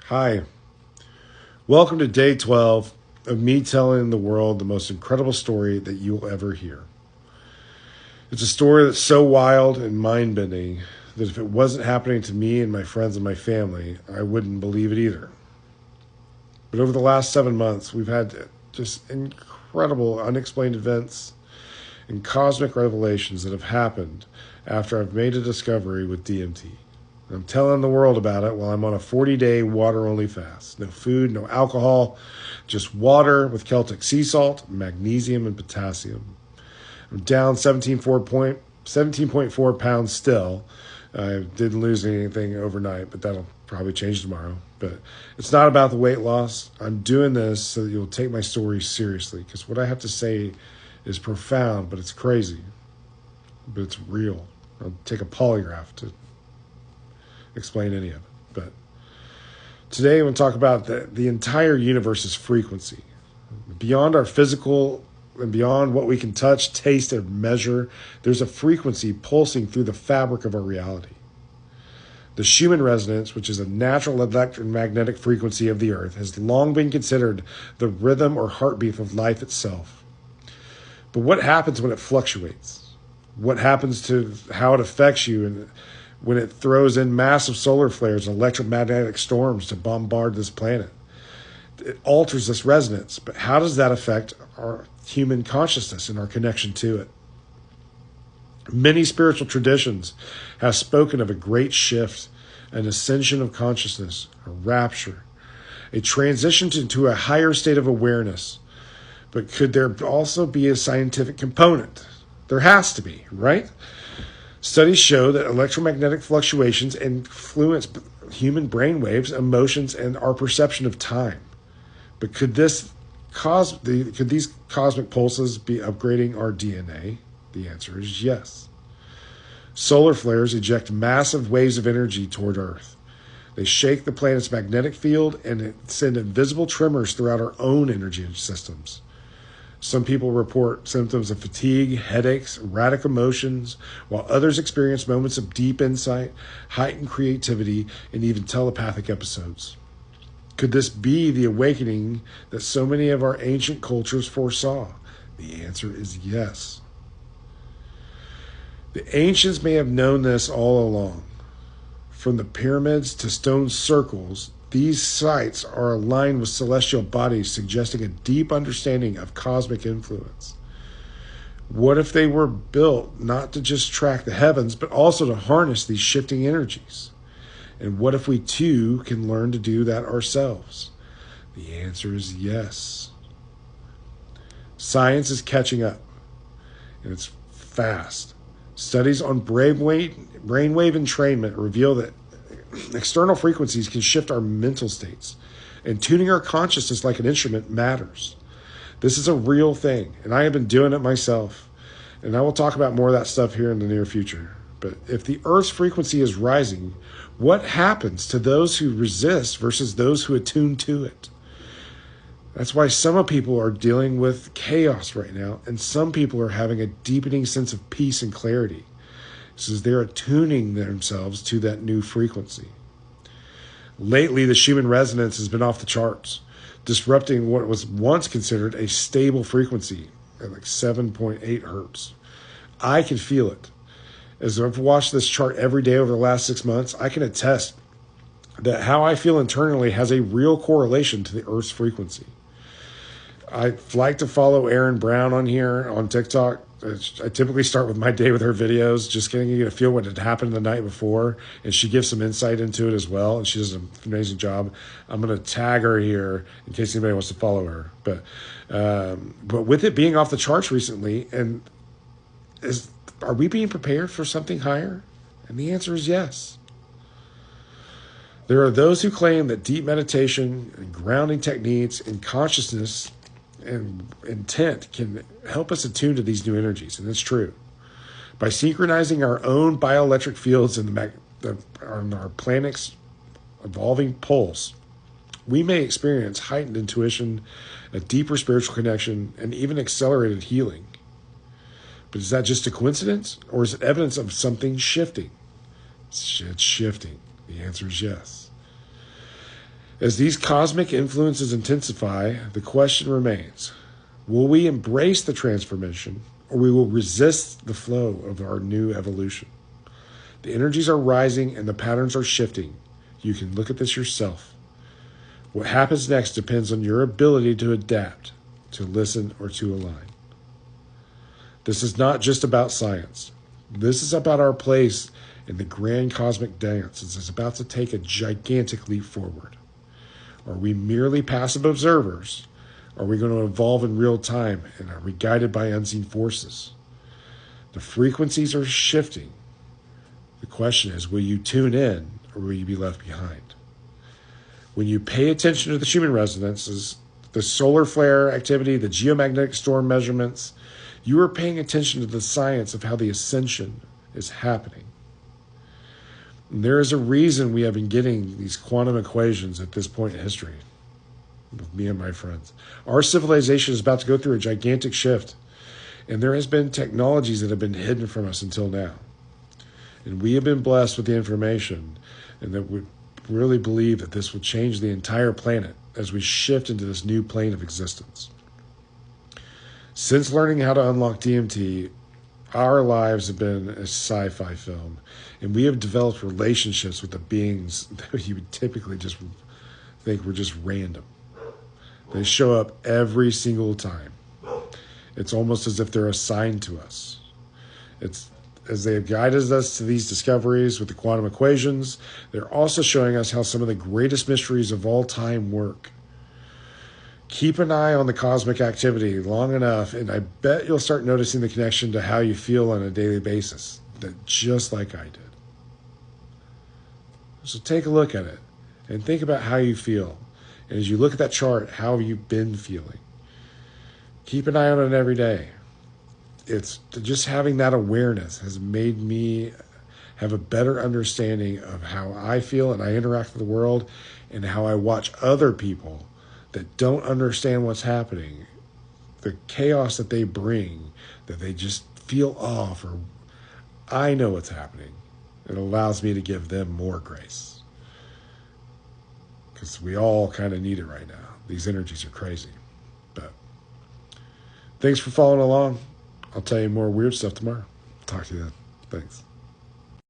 Hi, welcome to day 12 of me telling the world the most incredible story that you'll ever hear. It's a story that's so wild and mind-bending that if it wasn't happening to me and my friends and my family, I wouldn't believe it either. But over the last 7 months, we've had just incredible unexplained events and cosmic revelations that have happened after I've made a discovery with DMT. I'm telling the world about it while I'm on a 40-day water-only fast. No food, no alcohol, just water with Celtic sea salt, magnesium, and potassium. I'm down 17.4 pounds still. I didn't lose anything overnight, but that'll probably change tomorrow. But it's not about the weight loss. I'm doing this so that you'll take my story seriously, because what I have to say is profound, but it's crazy. But it's real. I'll take a polygraph to explain any of it. But today I want to talk about the entire universe's frequency. Beyond our physical and beyond what we can touch, taste, and measure, there's a frequency pulsing through the fabric of our reality. The Schumann Resonance, which is a natural electromagnetic frequency of the Earth, has long been considered the rhythm or heartbeat of life itself. But what happens when it fluctuates? What happens to how it affects you and when it throws in massive solar flares and electromagnetic storms to bombard this planet? It alters this resonance, but how does that affect our human consciousness and our connection to it? Many spiritual traditions have spoken of a great shift, an ascension of consciousness, a rapture, a transition into a higher state of awareness. But could there also be a scientific component? There has to be, right? Studies show that electromagnetic fluctuations influence human brainwaves, emotions, and our perception of time. But could these cosmic pulses be upgrading our DNA? The answer is yes. Solar flares eject massive waves of energy toward Earth. They shake the planet's magnetic field and send invisible tremors throughout our own energy systems. Some people report symptoms of fatigue, headaches, erratic emotions, while others experience moments of deep insight, heightened creativity, and even telepathic episodes. Could this be the awakening that so many of our ancient cultures foresaw? The answer is yes. The ancients may have known this all along. From the pyramids to stone circles, these sites are aligned with celestial bodies, suggesting a deep understanding of cosmic influence. What if they were built not to just track the heavens, but also to harness these shifting energies? And what if we too can learn to do that ourselves? The answer is yes. Science is catching up, and it's fast. Studies on brainwave entrainment reveal that external frequencies can shift our mental states, and tuning our consciousness like an instrument matters. This is a real thing, and I have been doing it myself, and I will talk about more of that stuff here in the near future. But if the Earth's frequency is rising, what happens to those who resist versus those who attune to it? That's why some people are dealing with chaos right now, and some people are having a deepening sense of peace and clarity. This is they're attuning themselves to that new frequency. Lately, the Schumann Resonance has been off the charts, disrupting what was once considered a stable frequency at like 7.8 hertz. I can feel it. As I've watched this chart every day over the last 6 months, I can attest that how I feel internally has a real correlation to the Earth's frequency. I like to follow Erin Brown on here on TikTok. I typically start with my day with her videos, just getting you to feel what had happened the night before, and she gives some insight into it as well, and she does an amazing job. I'm going to tag her here in case anybody wants to follow her. But with it being off the charts recently, are we being prepared for something higher? And the answer is yes. There are those who claim that deep meditation and grounding techniques and consciousness and intent can help us attune to these new energies, and it's true. By synchronizing our own bioelectric fields in on our planet's evolving pulse, we may experience heightened intuition, a deeper spiritual connection, and even accelerated healing. But is that just a coincidence, or is it evidence of something shifting? It's shifting. The answer is yes. As these cosmic influences intensify, the question remains, will we embrace the transformation or we will resist the flow of our new evolution? The energies are rising and the patterns are shifting. You can look at this yourself. What happens next depends on your ability to adapt, to listen, or to align. This is not just about science. This is about our place in the grand cosmic dance. It's about to take a gigantic leap forward. Are we merely passive observers? Are we going to evolve in real time? And are we guided by unseen forces? The frequencies are shifting. The question is, will you tune in or will you be left behind? When you pay attention to the Schumann resonances, the solar flare activity, the geomagnetic storm measurements, you are paying attention to the science of how the ascension is happening. And there is a reason we have been getting these quantum equations at this point in history with me and my friends. Our civilization is about to go through a gigantic shift, and there has been technologies that have been hidden from us until now. And we have been blessed with the information, and that we really believe that this will change the entire planet as we shift into this new plane of existence. Since learning how to unlock DMT, our lives have been a sci-fi film, and we have developed relationships with the beings that you would typically just think were just random. They show up every single time. It's almost as if they're assigned to us. It's as they have guided us to these discoveries with the quantum equations, they're also showing us how some of the greatest mysteries of all time work. Keep an eye on the cosmic activity long enough, and I bet you'll start noticing the connection to how you feel on a daily basis, that just like I did. So take a look at it and think about how you feel. And as you look at that chart, how have you been feeling? Keep an eye on it every day. It's just having that awareness has made me have a better understanding of how I feel and I interact with the world, and how I watch other people that don't understand what's happening, the chaos that they bring, that they just feel off, or I know what's happening. It allows me to give them more grace. Because we all kind of need it right now. These energies are crazy. But thanks for following along. I'll tell you more weird stuff tomorrow. Talk to you then. Thanks.